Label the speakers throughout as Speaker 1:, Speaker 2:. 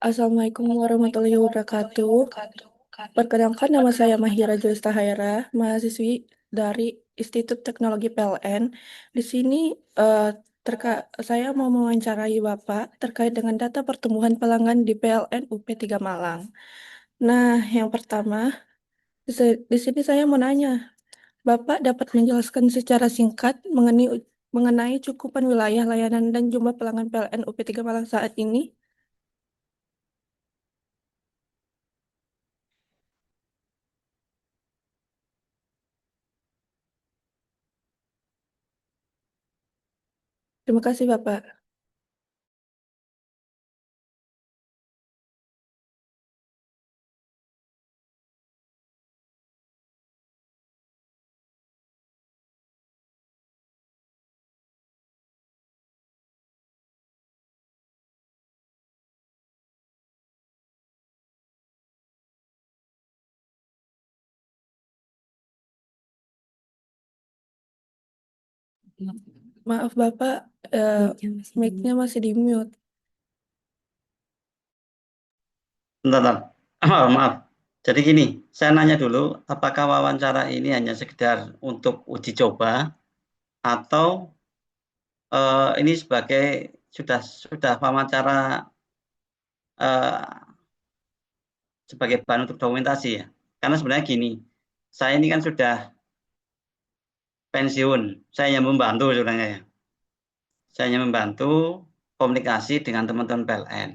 Speaker 1: Assalamualaikum warahmatullahi wabarakatuh. Perkenalkan nama saya Mahira Julista mahasiswi dari Institut Teknologi PLN. Di sini eh, saya mau mewawancarai Bapak terkait dengan data pertumbuhan pelanggan di PLN UP3 Malang. Nah, yang pertama, di sini saya mau nanya, Bapak dapat menjelaskan secara singkat mengenai cukupan wilayah layanan dan jumlah pelanggan PLN UP3 Malang saat ini? Terima kasih, Bapak. Maaf Bapak, eh, mic-nya masih di mute.
Speaker 2: Bentar, bentar. Maaf. Jadi gini, saya nanya dulu, apakah wawancara ini hanya sekedar untuk uji coba atau ini sebagai sudah wawancara eh, sebagai bahan untuk dokumentasi ya? Karena sebenarnya gini, saya ini kan sudah pensiun, saya hanya membantu sebenarnya ya. Saya hanya membantu komunikasi dengan teman-teman PLN.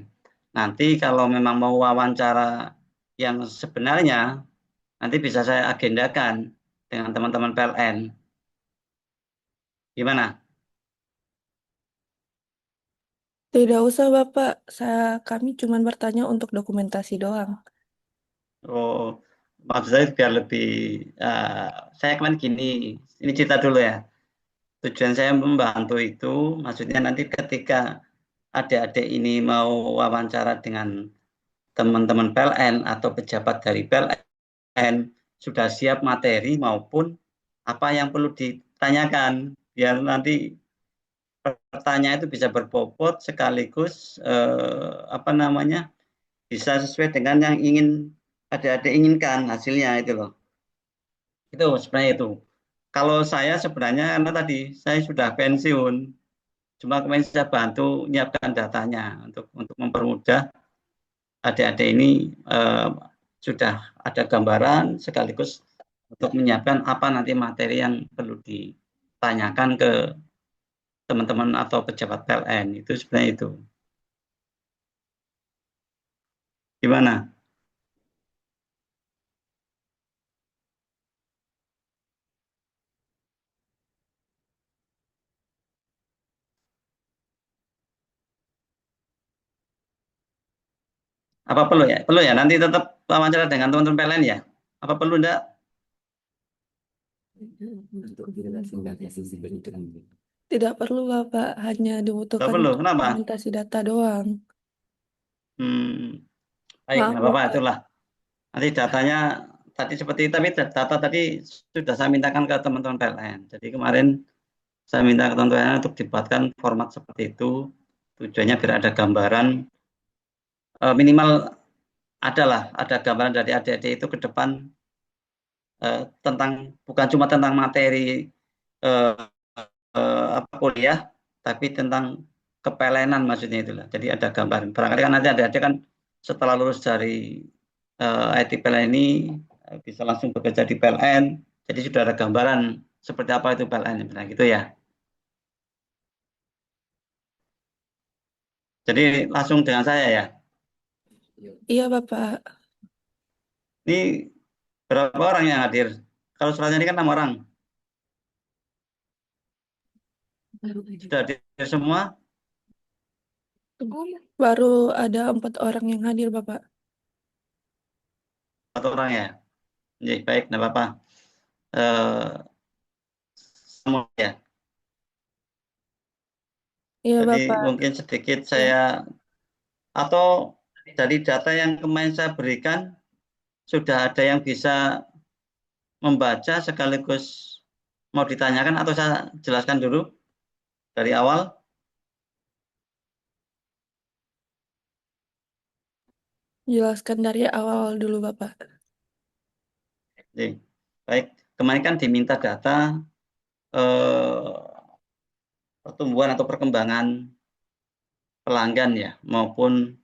Speaker 2: Nanti kalau memang mau wawancara yang sebenarnya, nanti bisa saya agendakan dengan teman-teman PLN. Gimana?
Speaker 1: Tidak usah Bapak, kami cuma bertanya untuk dokumentasi doang.
Speaker 2: Oh, maksud saya biar lebih, eh, saya kemarin gini, ini cerita dulu ya. Tujuan saya membantu itu, maksudnya nanti ketika adik-adik ini mau wawancara dengan teman-teman PLN atau pejabat dari PLN, sudah siap materi maupun apa yang perlu ditanyakan, biar nanti pertanyaan itu bisa berbobot sekaligus apa namanya bisa sesuai dengan yang ingin adik-adik inginkan hasilnya itu loh. Itu sebenarnya itu. Kalau saya sebenarnya karena tadi saya sudah pensiun, cuma kemarin saya bantu menyiapkan datanya untuk mempermudah adik-adik ini eh, sudah ada gambaran sekaligus untuk menyiapkan apa nanti materi yang perlu ditanyakan ke teman-teman atau pejabat PLN itu sebenarnya itu. Gimana? Apa perlu ya? Perlu ya. Nanti tetap wawancara dengan teman-teman PLN ya. Apa perlu enggak?
Speaker 1: Tidak perlu Bapak, hanya
Speaker 2: Enggak
Speaker 1: dibutuhkan
Speaker 2: perlu.
Speaker 1: untuk
Speaker 2: Kenapa?
Speaker 1: dokumentasi data doang.
Speaker 2: Hmm, baik,
Speaker 1: Maaf
Speaker 2: nggak apa-apa.
Speaker 1: Bapak.
Speaker 2: Itulah. Nanti datanya tadi seperti tapi data tadi sudah saya mintakan ke teman-teman PLN. Jadi kemarin saya minta ke teman-teman PLN untuk dibuatkan format seperti itu. Tujuannya biar ada gambaran minimal ada gambaran dari adik-adik itu ke depan tentang bukan cuma tentang materi eh, apa kuliah, tapi tentang kepelenan maksudnya itulah. Jadi ada gambaran. Barangkali kan nanti ada kan setelah lulus dari IT PLN ini bisa langsung bekerja di PLN. Jadi sudah ada gambaran seperti apa itu PLN, nah, gitu ya. Jadi langsung dengan saya ya.
Speaker 1: Iya Bapak.
Speaker 2: Ini berapa orang yang hadir? Kalau suratnya ini kan 6 orang. Sudah hadir semua
Speaker 1: Baru ada 4 orang yang hadir Bapak.
Speaker 2: 4 orang ya. Jadi baik, tidak apa-apa. Eh, semua ya.
Speaker 1: Iya
Speaker 2: Jadi
Speaker 1: Bapak.
Speaker 2: mungkin sedikit
Speaker 1: Ya.
Speaker 2: saya atau dari data yang kemarin saya berikan sudah ada yang bisa membaca sekaligus mau ditanyakan atau saya jelaskan dulu dari awal.
Speaker 1: Jelaskan dari awal dulu, Bapak.
Speaker 2: Oke. Baik, kemarin kan diminta data eh, pertumbuhan atau perkembangan pelanggan ya, maupun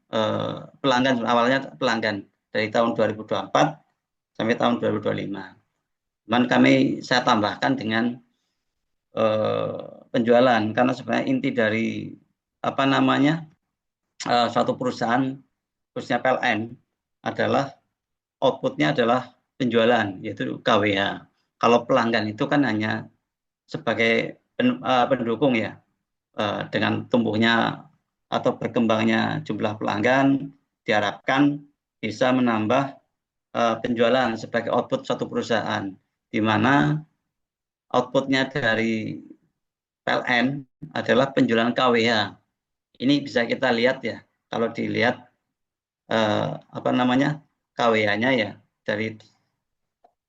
Speaker 2: pelanggan, awalnya pelanggan dari tahun 2024 sampai tahun 2025. Cuman saya tambahkan dengan penjualan, karena sebenarnya inti dari apa namanya suatu perusahaan khususnya PLN adalah outputnya adalah penjualan, yaitu KWH. Kalau pelanggan itu kan hanya sebagai pendukung ya, dengan tumbuhnya atau berkembangnya jumlah pelanggan diharapkan bisa menambah penjualan sebagai output suatu perusahaan, di mana outputnya dari PLN adalah penjualan KWH. Ini bisa kita lihat ya, kalau dilihat apa namanya KWH-nya ya, dari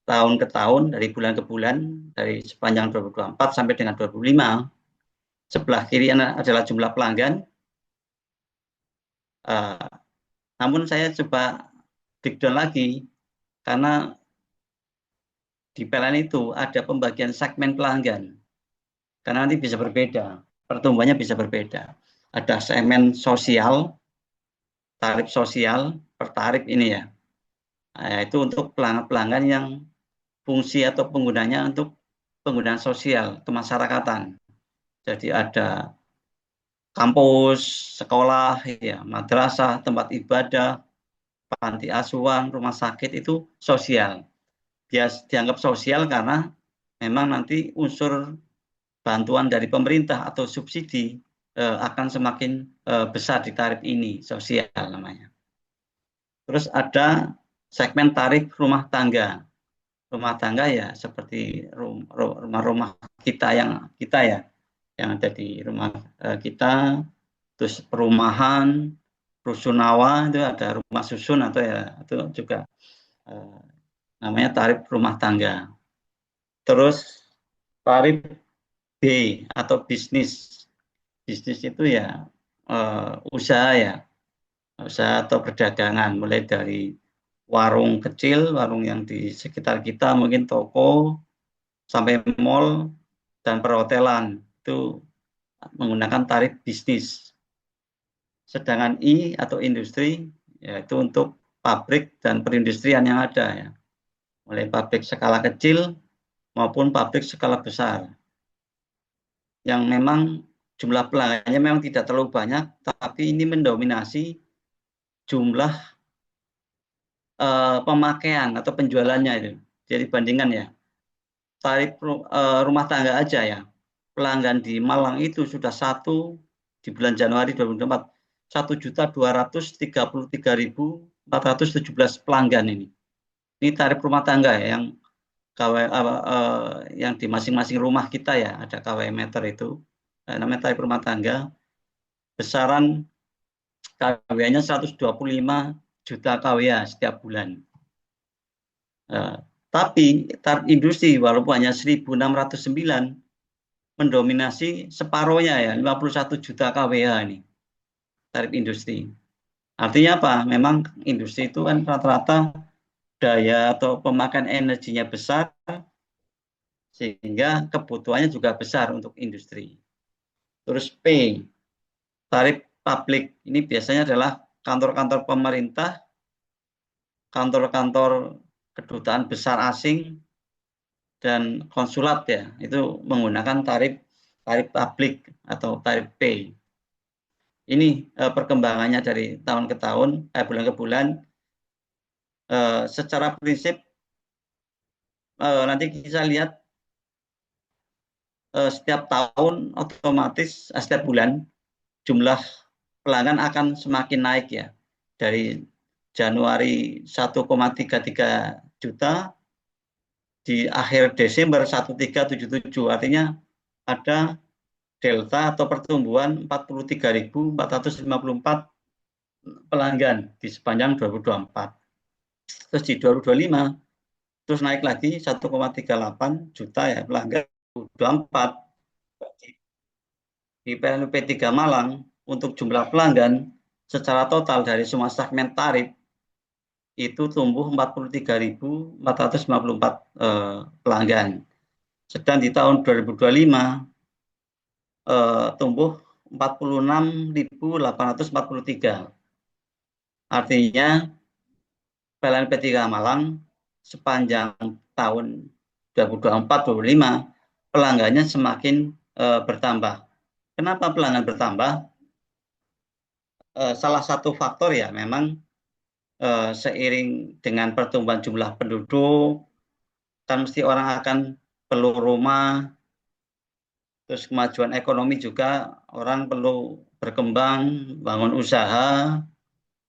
Speaker 2: tahun ke tahun, dari bulan ke bulan, dari sepanjang 2024 sampai dengan 2025. Sebelah kiri adalah jumlah pelanggan. Namun saya coba breakdown lagi, karena di PLN itu ada pembagian segmen pelanggan, karena nanti bisa berbeda, pertumbuhannya bisa berbeda. Ada segmen sosial, tarif sosial per tarif ini ya. Nah, itu untuk pelanggan yang fungsi atau penggunanya untuk penggunaan sosial kemasyarakatan. Jadi ada kampus, sekolah, ya, madrasah, tempat ibadah, panti asuhan, rumah sakit itu sosial. Dia dianggap sosial karena memang nanti unsur bantuan dari pemerintah atau subsidi akan semakin besar di tarif ini, sosial namanya. Terus ada segmen tarif rumah tangga. Rumah tangga ya seperti rumah-rumah kita ya, yang ada di rumah kita, terus perumahan, rusunawa itu ada rumah susun atau ya itu juga eh, namanya tarif rumah tangga. Terus tarif B atau bisnis. Bisnis itu ya usaha ya, usaha atau perdagangan, mulai dari warung kecil, warung yang di sekitar kita, mungkin toko, sampai mall dan perhotelan itu menggunakan tarif bisnis. Sedangkan I atau industri yaitu untuk pabrik dan perindustrian yang ada ya, mulai pabrik skala kecil maupun pabrik skala besar, yang memang jumlah pelanggannya memang tidak terlalu banyak, tapi ini mendominasi jumlah pemakaian atau penjualannya itu. Jadi bandingkan ya, tarif rumah tangga aja ya, pelanggan di Malang itu sudah di bulan Januari 2024, 1.233.417 pelanggan ini. Ini tarif rumah tangga ya, yang yang di masing-masing rumah kita ya, ada KW meter itu, namanya tarif rumah tangga. Besaran KW-nya 125 juta KW setiap bulan. Tapi tarif industri walaupun hanya 1.609, mendominasi separohnya ya, 51 juta KWH ini tarif industri. Artinya apa? Memang industri itu kan rata-rata daya atau pemakaian energinya besar, sehingga kebutuhannya juga besar untuk industri. Terus P, tarif publik. Ini biasanya adalah kantor-kantor pemerintah, kantor-kantor kedutaan besar asing, dan konsulat ya, itu menggunakan tarif publik atau tarif P. Ini perkembangannya dari tahun ke tahun, bulan ke bulan. Secara prinsip nanti kita lihat setiap tahun otomatis setiap bulan jumlah pelanggan akan semakin naik ya. Dari Januari 1,33 juta, di akhir Desember 1,377. Artinya ada delta atau pertumbuhan 43.454 pelanggan di sepanjang 2024. Terus di 2025 terus naik lagi 1,38 juta ya pelanggan 2024. Di PLN P3 Malang untuk jumlah pelanggan secara total dari semua segmen tarif itu tumbuh 43.454 pelanggan. Sedang di tahun 2025 tumbuh 46.843. Artinya PLN P3 Malang sepanjang tahun 2024-2025 pelanggannya semakin bertambah. Kenapa pelanggan bertambah? Salah satu faktor ya memang seiring dengan pertumbuhan jumlah penduduk, kan mesti orang akan perlu rumah, terus kemajuan ekonomi juga orang perlu berkembang, bangun usaha,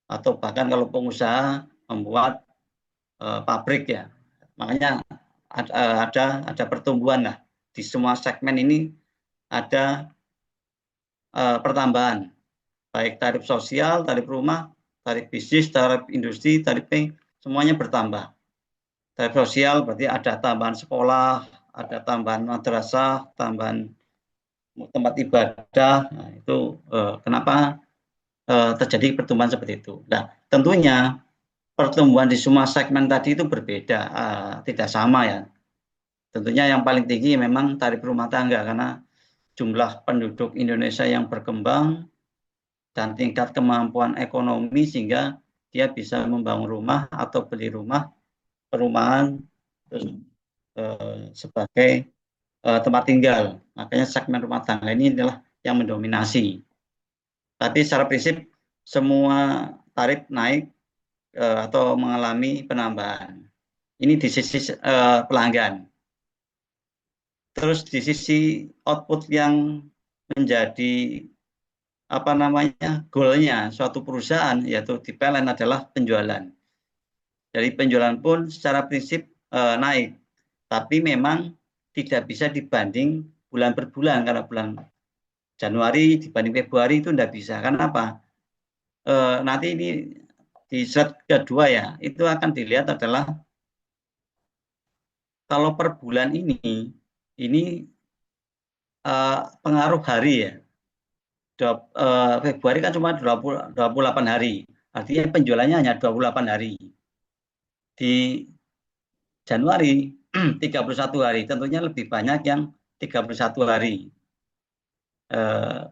Speaker 2: atau bahkan kalau pengusaha membuat pabrik ya. Makanya ada pertumbuhan lah di semua segmen ini, ada pertambahan baik tarif sosial, tarif rumah, tarif bisnis, tarif industri, tarif semuanya bertambah. Tarif sosial berarti ada tambahan sekolah, ada tambahan madrasah, tambahan tempat ibadah. Nah, itu kenapa terjadi pertumbuhan seperti itu. Nah, tentunya pertumbuhan di semua segmen tadi itu berbeda, tidak sama ya. Tentunya yang paling tinggi memang tarif rumah tangga karena jumlah penduduk Indonesia yang berkembang dan tingkat kemampuan ekonomi sehingga dia bisa membangun rumah atau beli rumah, perumahan, terus sebagai tempat tinggal. Makanya segmen rumah tangga ini adalah yang mendominasi. Tapi secara prinsip semua tarif naik atau mengalami penambahan. Ini di sisi pelanggan. Terus di sisi output yang menjadi goalnya suatu perusahaan yaitu di PLN adalah penjualan. Dari penjualan pun secara prinsip naik, tapi memang tidak bisa dibanding bulan per bulan karena bulan Januari dibanding Februari itu tidak bisa. Karena apa? Nanti ini di slide kedua ya, itu akan dilihat adalah kalau per bulan ini pengaruh hari ya. Februari kan cuma 28 hari, artinya penjualannya hanya 28 hari. Di Januari 31 hari, tentunya lebih banyak yang 31 hari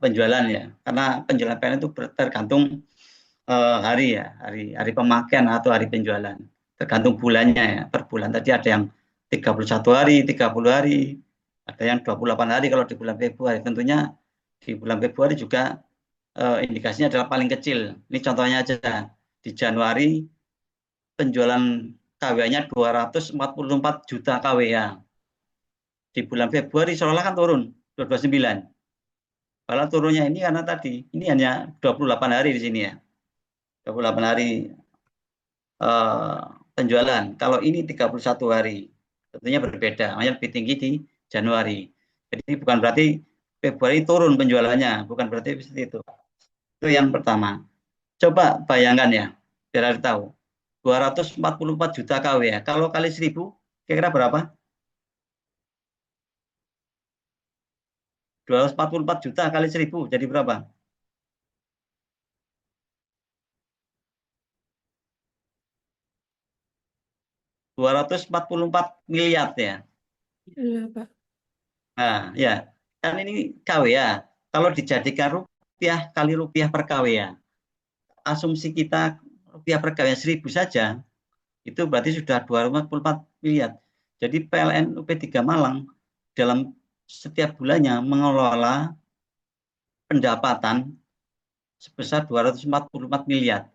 Speaker 2: penjualan ya, karena penjualan PLN itu tergantung hari ya, hari pemakaian atau hari penjualan, tergantung bulannya ya, per bulan tadi ada yang 31 hari, 30 hari, ada yang 28 hari kalau di bulan Februari. Tentunya di bulan Februari juga indikasinya adalah paling kecil. Ini contohnya aja, di Januari penjualan KWA-nya 244 juta KWA. Di bulan Februari seolah kan turun 229. Padahal turunnya ini karena tadi, ini hanya 28 hari di sini ya. 28 hari penjualan. Kalau ini 31 hari, tentunya berbeda. Makanya lebih tinggi di Januari. Jadi bukan berarti Februari turun penjualannya, bukan berarti seperti itu. Itu yang pertama. Coba bayangkan ya, biar ada tahu. 244 juta KW ya. Kalau kali 1000, kira-kira berapa? 244 juta kali 1000, jadi berapa? 244 miliar ya.
Speaker 1: Iya, Pak.
Speaker 2: Nah, ya. Kan ini KWA. Kalau dijadikan rupiah kali rupiah per KWA, asumsi kita rupiah per KWA 1000 saja, itu berarti sudah 244 miliar. Jadi PLN UP3 Malang dalam setiap bulannya mengelola pendapatan sebesar 244 miliar.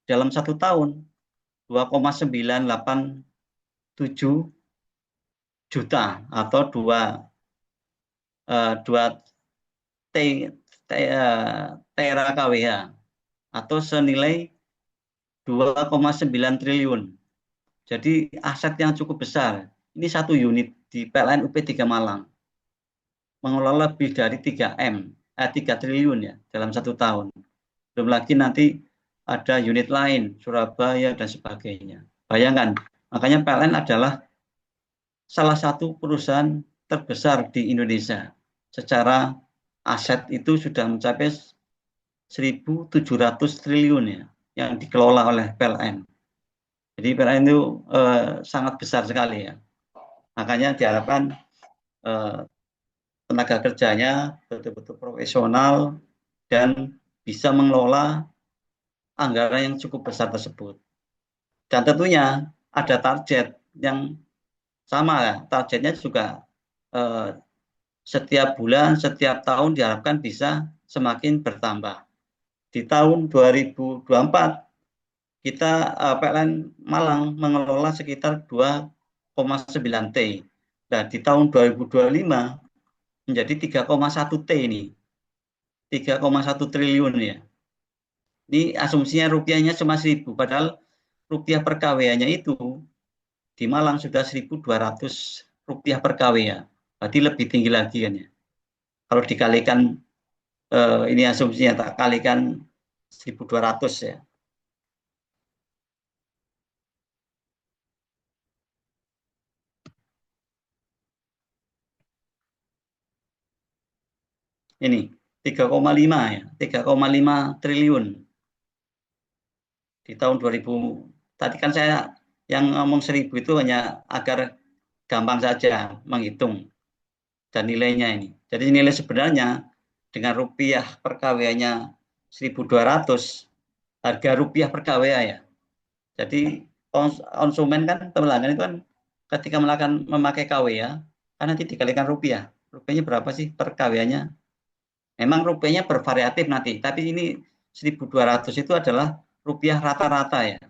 Speaker 2: Dalam satu tahun, 2,987 juta atau 2 tera KWH atau senilai 2,9 triliun. Jadi aset yang cukup besar. Ini satu unit di PLN UP3 Malang. Mengelola lebih dari 3 triliun ya dalam satu tahun. Belum lagi nanti ada unit lain, Surabaya dan sebagainya. Bayangkan, makanya PLN adalah salah satu perusahaan terbesar di Indonesia. Secara aset itu sudah mencapai 1.700 triliun ya, yang dikelola oleh PLN. Jadi PLN itu sangat besar sekali ya. Makanya diharapkan tenaga kerjanya betul-betul profesional dan bisa mengelola anggaran yang cukup besar tersebut. Dan tentunya ada target yang sama ya. Targetnya juga eh, setiap bulan, setiap tahun diharapkan bisa semakin bertambah. Di tahun 2024 kita PLN Malang mengelola sekitar 2,9 T. Nah, di tahun 2025 menjadi 3,1 T ini. 3,1 triliun ya. Ini asumsinya rupiahnya cuma 1.000, padahal rupiah per KW-nya itu di Malang sudah 1.200 rupiah per KW ya. Berarti lebih tinggi lagi kan ya. Kalau dikalikan ini asumsinya tak kalikan 1.200 ya. Ini 3,5 ya, 3,5 triliun di tahun 2000. Tadi kan saya yang ngomong 1.000 itu hanya agar gampang saja menghitung dan nilainya ini. Jadi nilai sebenarnya dengan rupiah per KW-nya 1.200, harga rupiah per KWA ya. Jadi konsumen kan, pelanggan itu kan ketika memakai KWA, kan nanti dikalikan rupiah. Rupiahnya berapa sih per KWA-nya? Memang rupiahnya bervariatif nanti, tapi ini 1.200 itu adalah rupiah rata-rata ya.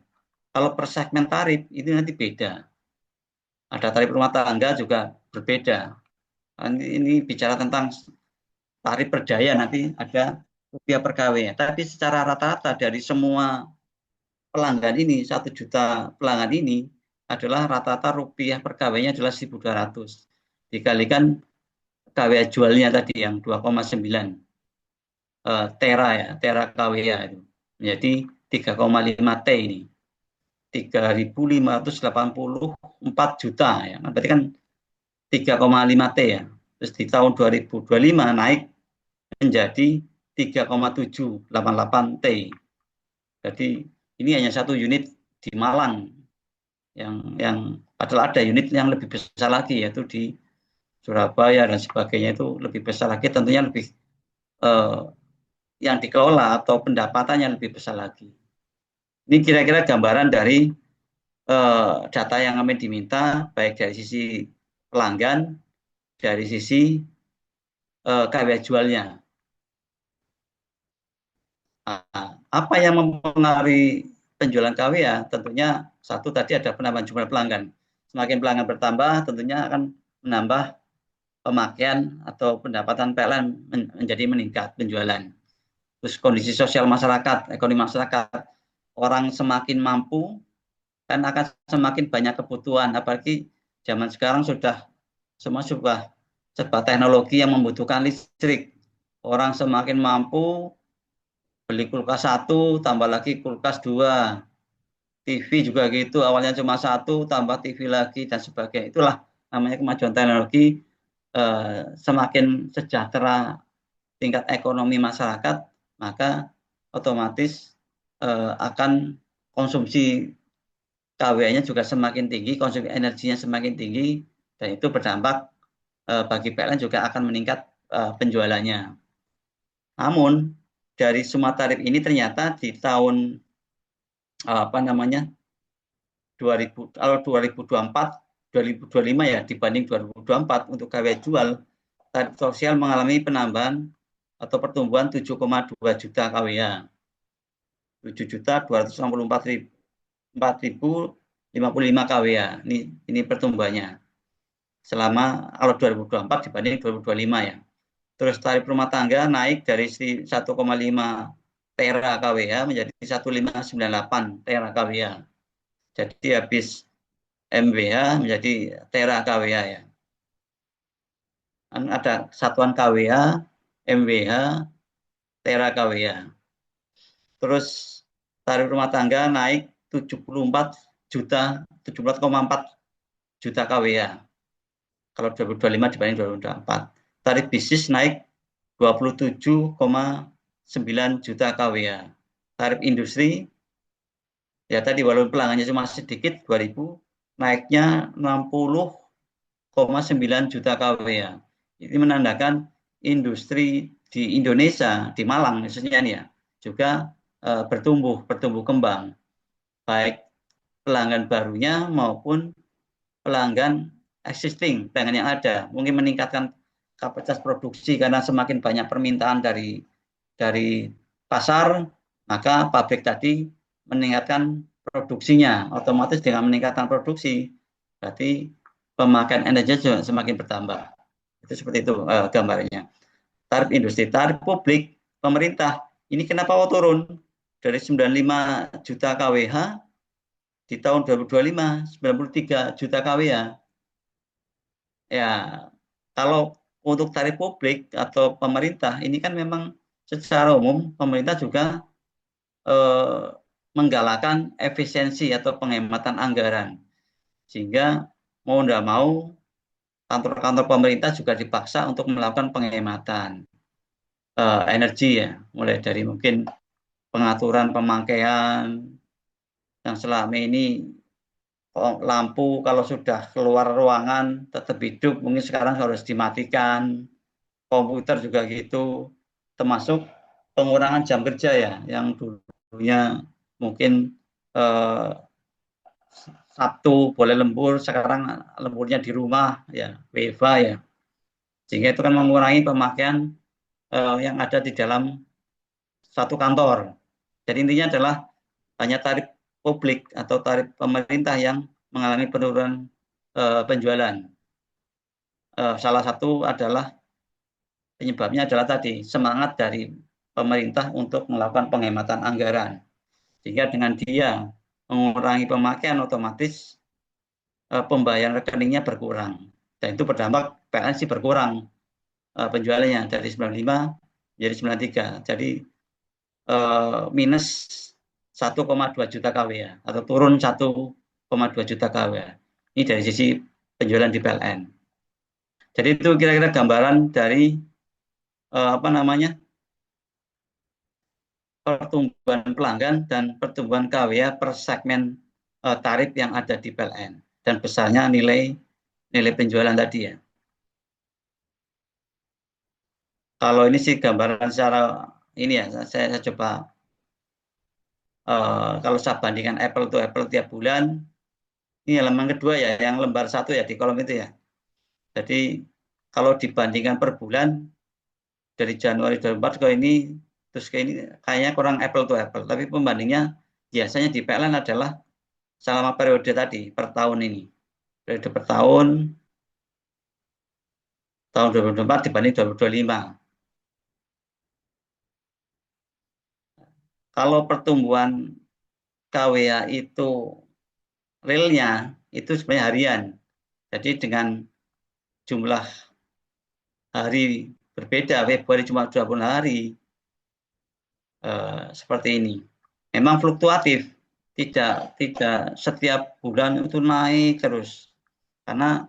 Speaker 2: Kalau per segmen tarif itu nanti beda. Ada tarif rumah tangga juga berbeda. Ini bicara tentang tarif berdaya, nanti ada rupiah per KW. Tapi secara rata-rata dari semua pelanggan ini, 1 juta pelanggan ini adalah rata-rata rupiah per KW-nya adalah 1.200. Dikalikan KW jualnya tadi yang 2,9 tera ya, tera KWA itu. Menjadi 3,5 T ini. 3.584 juta ya. Berarti kan 3,5 T ya. Terus di tahun 2025 naik menjadi 3,788 T. Jadi ini hanya satu unit di Malang yang padahal ada unit yang lebih besar lagi, yaitu di Surabaya dan sebagainya, itu lebih besar lagi, tentunya lebih eh, yang dikelola atau pendapatannya lebih besar lagi. Ini kira-kira gambaran dari data yang kami diminta, baik dari sisi pelanggan, dari sisi KW jualnya. Nah, apa yang mempengaruhi penjualan KW ya? Tentunya satu tadi ada penambahan jumlah pelanggan. Semakin pelanggan bertambah, tentunya akan menambah pemakaian atau pendapatan PLN menjadi meningkat penjualan. Terus kondisi sosial masyarakat, ekonomi masyarakat, orang semakin mampu kan akan semakin banyak kebutuhan. Apalagi zaman sekarang sudah semua serba teknologi yang membutuhkan listrik. Orang semakin mampu beli kulkas satu, tambah lagi kulkas dua, TV juga gitu. Awalnya cuma satu, tambah TV lagi dan sebagainya. Itulah namanya kemajuan teknologi. Semakin sejahtera tingkat ekonomi masyarakat, maka otomatis akan konsumsi KW-nya juga semakin tinggi, konsumsi energinya semakin tinggi, dan itu berdampak bagi PLN juga akan meningkat penjualannya. Namun dari semua tarif ini ternyata di tahun apa namanya 2000, kalau 2024, 2025 ya dibanding 2024 untuk KW jual, tarif sosial mengalami penambahan atau pertumbuhan 7,2 juta KWA. 7.264.055 KWA. Ini pertumbuhannya selama kalau 2024 dibanding 2025 ya. Terus tarif rumah tangga naik dari 1,5 tera KWA menjadi 1.598 tera KWA. Jadi habis MWH menjadi tera KWA ya. Ada satuan KWA, MWH, tera KWA. Terus tarif rumah tangga naik 74 juta, 74,4 juta KWA. Kalau 2025 dibanding 2024. Tarif bisnis naik 27,9 juta KWA. Tarif industri Ya tadi walaupun pelanggannya cuma sedikit 2.000, naiknya 60,9 juta kWh. Ini menandakan industri di Indonesia, di Malang khususnya ini ya, juga bertumbuh kembang, baik pelanggan barunya maupun pelanggan existing, pelanggan yang ada. Mungkin meningkatkan kapasitas produksi karena semakin banyak permintaan dari pasar, maka pabrik tadi meningkatkan produksinya. Otomatis dengan meningkatkan produksi, berarti pemakaian energi juga semakin bertambah. Itu seperti itu gambarnya. Tarif industri, tarif publik pemerintah. Ini kenapa turun dari 95 juta kWh di tahun 2025 93 juta kWh. Ya, kalau untuk tarif publik atau pemerintah ini kan memang secara umum pemerintah juga eh, menggalakkan efisiensi atau penghematan anggaran, sehingga mau tidak mau kantor-kantor pemerintah juga dipaksa untuk melakukan penghematan energi ya, mulai dari mungkin pengaturan pemakaian yang selama ini lampu kalau sudah keluar ruangan tetap hidup, mungkin sekarang harus dimatikan, komputer juga gitu, termasuk pengurangan jam kerja ya, yang dulunya mungkin eh, Sabtu boleh lembur, sekarang lemburnya di rumah ya, WFA ya, sehingga itu kan mengurangi pemakaian yang ada di dalam satu kantor. Jadi intinya adalah hanya tarif publik atau tarif pemerintah yang mengalami penurunan penjualan. Salah satu adalah penyebabnya adalah tadi semangat dari pemerintah untuk melakukan penghematan anggaran. Sehingga dengan dia mengurangi pemakaian otomatis pembayaran rekeningnya berkurang. Dan itu berdampak PLN sih berkurang penjualannya dari 95 menjadi 93. Jadi minus 1,2 juta kWh atau turun 1,2 juta kWh. Ini dari sisi penjualan di PLN. Jadi itu kira-kira gambaran dari apa namanya pertumbuhan pelanggan dan pertumbuhan KWH per segmen tarif yang ada di PLN dan besarnya nilai penjualan tadi ya. Kalau ini sih gambaran secara ini ya, saya coba kalau saya bandingkan apple to apple tiap bulan, ini halaman kedua ya, yang lembar satu ya di kolom itu ya. Jadi kalau dibandingkan per bulan dari Januari 2004 ke ini, terus ke ini kayaknya kurang apple to apple. Tapi pembandingnya biasanya di PLN adalah selama periode tadi per tahun ini. Periode per tahun 2024 dibanding 2025. Kalau pertumbuhan KWA itu realnya itu sebenarnya harian. Jadi dengan jumlah hari berbeda, Februari cuma 20 hari, seperti ini. Memang fluktuatif, tidak setiap bulan itu naik terus. Karena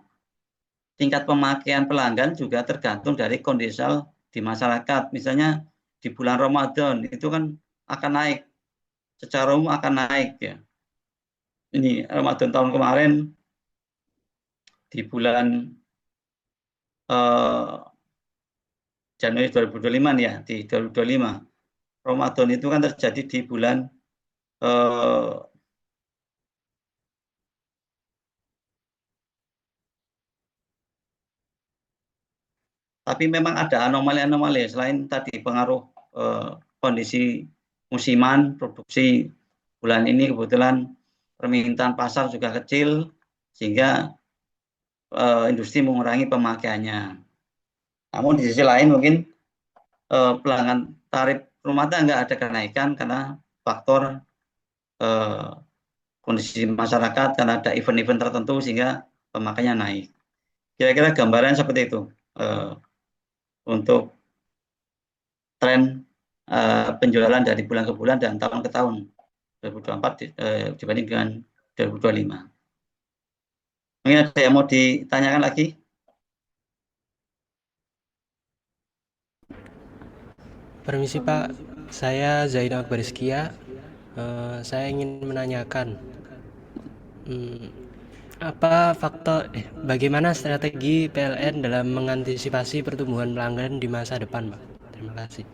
Speaker 2: tingkat pemakaian pelanggan juga tergantung dari kondisi di masyarakat. Misalnya di bulan Ramadan itu kan akan naik, secara umum akan naik ya. Ini Ramadan tahun kemarin di bulan eh, Januari 2025 nih ya, di 2025. Ramadan itu kan terjadi di bulan eh, tapi memang ada anomali-anomali selain tadi pengaruh kondisi musiman, produksi bulan ini kebetulan permintaan pasar juga kecil sehingga industri mengurangi pemakaiannya. Namun di sisi lain mungkin pelanggan tarif rumah tangga ada kenaikan karena faktor eh, kondisi masyarakat karena ada event-event tertentu sehingga pemakaiannya naik. Kira-kira gambaran seperti itu untuk tren penjualan dari bulan ke bulan dan tahun ke tahun 2024 dibanding dengan 2025. Mungkin ada yang mau ditanyakan lagi?
Speaker 3: Permisi Pak, saya Zainal Akbariskia. Saya ingin menanyakan, hmm, apa faktor, bagaimana strategi PLN dalam mengantisipasi pertumbuhan pelanggan di masa depan, Pak? Terima kasih.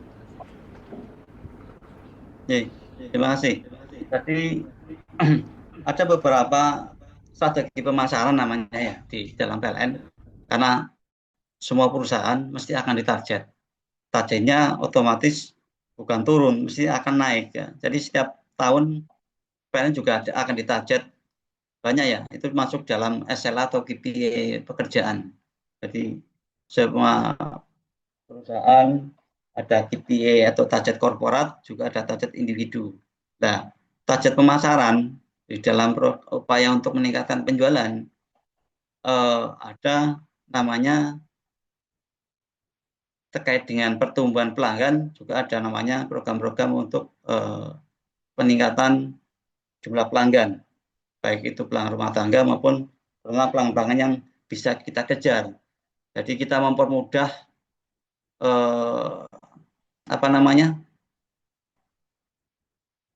Speaker 2: Oke, terima kasih. Tadi ada beberapa strategi pemasaran namanya ya di dalam PLN, karena semua perusahaan mesti akan ditarget. Targetnya otomatis bukan turun, mesti akan naik ya. Jadi setiap tahun PLN juga akan ditarget banyak ya. Itu masuk dalam SLA atau KPI pekerjaan. Jadi semua perusahaan ada KPI atau target korporat, juga ada target individu. Nah, target pemasaran di dalam upaya untuk meningkatkan penjualan ada namanya terkait dengan pertumbuhan pelanggan, juga ada namanya program-program untuk peningkatan jumlah pelanggan, baik itu pelanggan rumah tangga maupun pelanggan-pelanggan yang bisa kita kejar. Jadi kita mempermudah apa namanya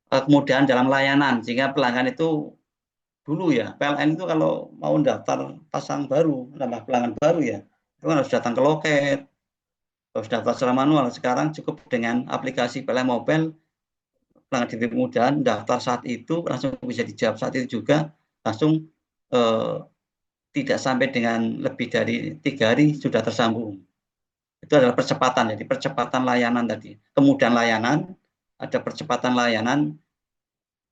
Speaker 2: kemudahan dalam layanan, sehingga pelanggan itu dulu ya, PLN itu kalau mau daftar pasang baru, nambah pelanggan baru ya, itu kan harus datang ke loket, harus daftar secara manual. Sekarang cukup dengan aplikasi PLN Mobile, pelanggan diberi kemudahan, daftar saat itu, langsung bisa dijawab saat itu juga, langsung eh, tidak sampai dengan lebih dari 3 hari sudah tersambung. Itu adalah percepatan, jadi percepatan layanan tadi. Kemudahan layanan, ada percepatan layanan,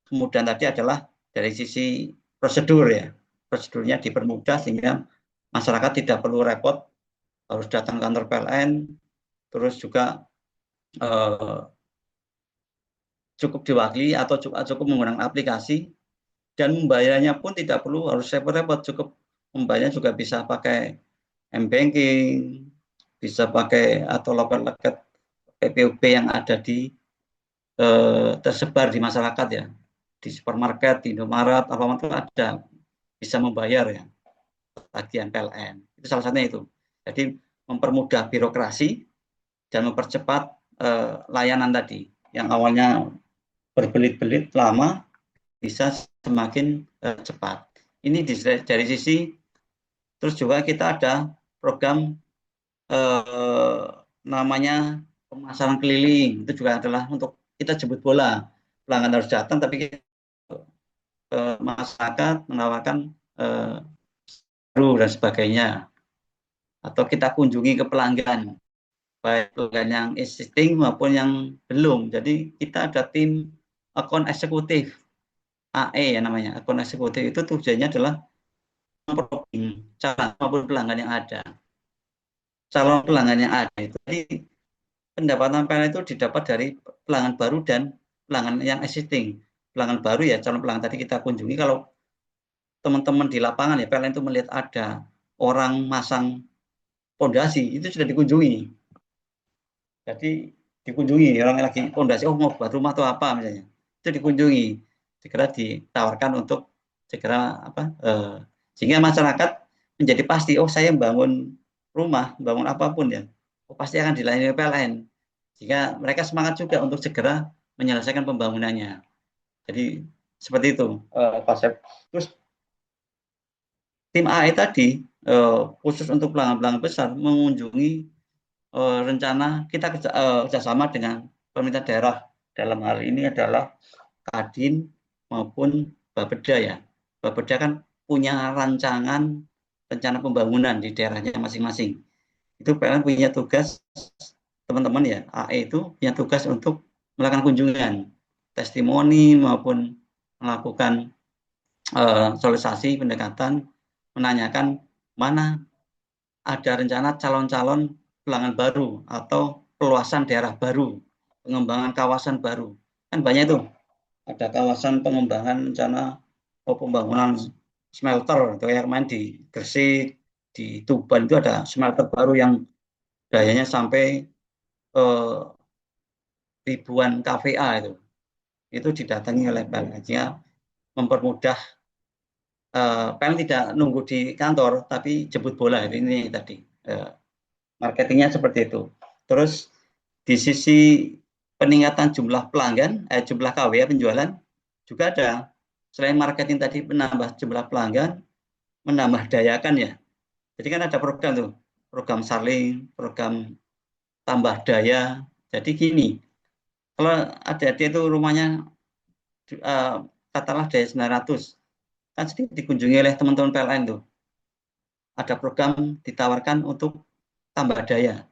Speaker 2: kemudian tadi adalah dari sisi prosedur ya. Prosedurnya dipermudah sehingga masyarakat tidak perlu repot harus datang ke kantor PLN, terus juga cukup diwakili atau cukup menggunakan aplikasi, dan membayarnya pun tidak perlu harus repot-repot, cukup membayarnya juga bisa pakai m-banking, bisa pakai atau loket-loket PPOB yang ada di tersebar di masyarakat ya, di supermarket, di Indomaret, apa itu ada, bisa membayar ya tagihan PLN. Itu salah satunya itu. Jadi mempermudah birokrasi dan mempercepat layanan tadi yang awalnya berbelit-belit lama bisa semakin cepat. Ini dari sisi, terus juga kita ada program namanya pemasaran keliling. Itu juga adalah untuk kita jemput bola. Pelanggan harus datang, tapi masyarakat menawarkan baru dan sebagainya. Atau kita kunjungi ke pelanggan, baik pelanggan yang existing maupun yang belum. Jadi kita ada tim akun eksekutif, AE ya namanya. Akun eksekutif itu tujuannya adalah memprofiling calon maupun pelanggan yang ada. Calon pelanggan yang ada itu. Jadi pendapatan PLN itu didapat dari pelanggan baru dan pelanggan yang existing. Pelanggan baru ya calon pelanggan tadi kita kunjungi. Kalau teman-teman di lapangan ya PLN itu melihat ada orang masang pondasi, itu sudah dikunjungi. Jadi dikunjungi orang lagi pondasi, oh mau buat rumah atau apa misalnya, itu dikunjungi, segera ditawarkan untuk segera sehingga masyarakat menjadi pasti, oh saya bangun rumah, bangun apapun ya, oh pasti akan dilayani PLN, sehingga mereka semangat juga untuk segera menyelesaikan pembangunannya. Jadi seperti itu konsep. Terus tim AE tadi khusus untuk pelanggan-pelanggan besar mengunjungi rencana kita kerjasama dengan pemerintah daerah, dalam hal ini adalah Kadin maupun Bapeda ya. Bapeda kan punya rancangan rencana pembangunan di daerahnya masing-masing. Itu PLN punya tugas, teman-teman ya, AE itu punya tugas untuk melakukan kunjungan, testimoni maupun melakukan sosialisasi pendekatan, menanyakan mana ada rencana calon-calon pelanggan baru atau peluasan daerah baru, pengembangan kawasan baru. Kan banyak itu. Ada kawasan pengembangan rencana pembangunan smelter, kayak kemarin di Gresik, di Tuban itu ada smelter baru yang dayanya sampai ribuan kVA itu. Itu didatangi oleh PLN, mempermudah PLN tidak nunggu di kantor, tapi jemput bola. Ini tadi marketingnya seperti itu. Terus di sisi peningkatan jumlah pelanggan, jumlah KW penjualan juga ada. Selain marketing tadi menambah jumlah pelanggan, menambah dayakan ya. Jadi kan ada program tuh, program saling, program tambah daya. Jadi gini, kalau adik-adik itu rumahnya katakanlah daya 900, kan sedikit dikunjungi oleh teman-teman PLN tuh. Ada program ditawarkan untuk tambah daya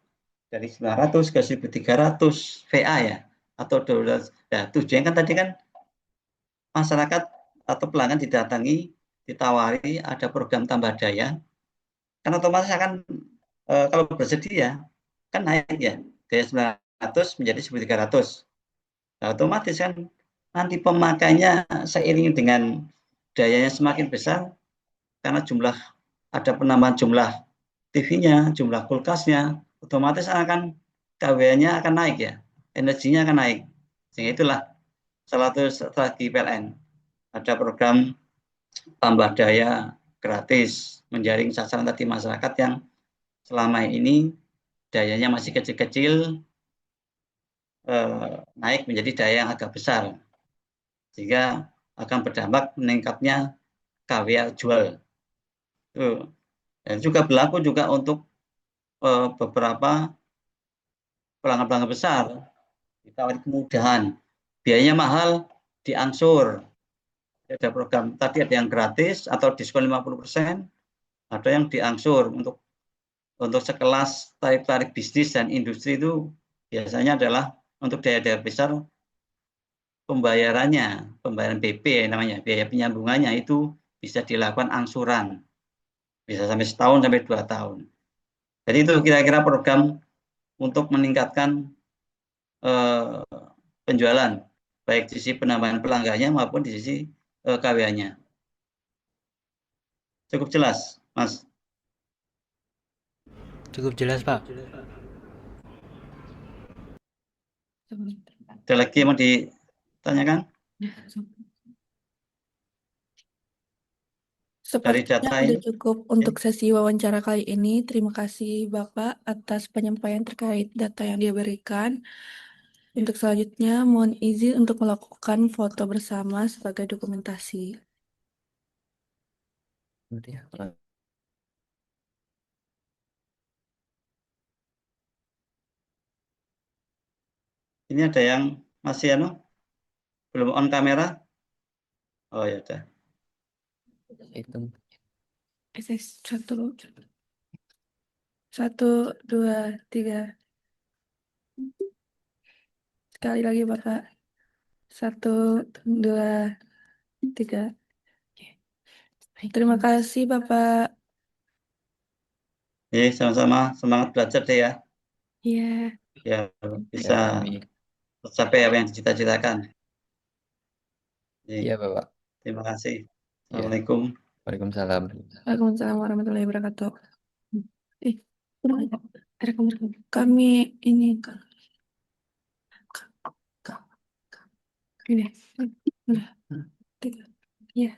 Speaker 2: dari 900 ke 1300 VA ya, atau 12. Nah, tujuannya kan tadi kan masyarakat atau pelanggan didatangi, ditawari ada program tambah daya, kan otomatis akan kalau bersedia kan naik ya, dari 900 menjadi 1300. Nah, otomatis kan nanti pemakainya seiring dengan dayanya semakin besar, karena ada penambahan jumlah TV-nya, jumlah kulkasnya, otomatis akan KW-nya akan naik ya, energinya akan naik. Sehingga itulah salah satu strategi PLN. Ada program tambah daya gratis, menjaring sasaran tadi masyarakat yang selama ini dayanya masih kecil-kecil, naik menjadi daya yang agak besar, sehingga akan berdampak meningkatnya KW jual. Dan juga berlaku juga untuk beberapa pelanggan-pelanggan besar, ditawari kemudahan, biayanya mahal, diangsur. Ada program tadi, ada yang gratis atau diskon 50%, ada yang diangsur. Untuk sekelas tarif-tarif bisnis dan industri itu biasanya adalah untuk daerah-daerah besar, pembayaran BP namanya, biaya penyambungannya itu bisa dilakukan angsuran, bisa sampai setahun sampai 2 tahun. Jadi itu kira-kira program untuk meningkatkan penjualan, baik di sisi penambahan pelanggannya maupun di sisi KW-nya. Cukup jelas, Mas?
Speaker 3: Cukup jelas, Pak.
Speaker 2: Ada lagi yang mau ditanyakan? Dari
Speaker 1: Sepertinya
Speaker 2: data
Speaker 1: udah
Speaker 2: ini?
Speaker 1: cukup untuk sesi wawancara kali ini. Terima kasih Bapak atas penyampaian terkait data yang dia berikan. Untuk selanjutnya, mohon izin untuk melakukan foto bersama sebagai dokumentasi.
Speaker 2: Ini ada yang masih belum on kamera? Oh ya udah.
Speaker 1: Satu, satu, dua, tiga. Sekali lagi Bapak. Satu, dua, tiga. Terima kasih Bapak.
Speaker 2: Sama-sama, semangat belajar deh ya.
Speaker 1: Iya.
Speaker 2: Ya bisa tercapai apa yang dicita-citakan.
Speaker 4: Iya, Bapak.
Speaker 2: Terima kasih.
Speaker 4: Iya.
Speaker 2: Assalamualaikum.
Speaker 4: Waalaikumsalam.
Speaker 1: Waalaikumsalam warahmatullahi wabarakatuh. Ada kami ini ini udah tiga. Iya.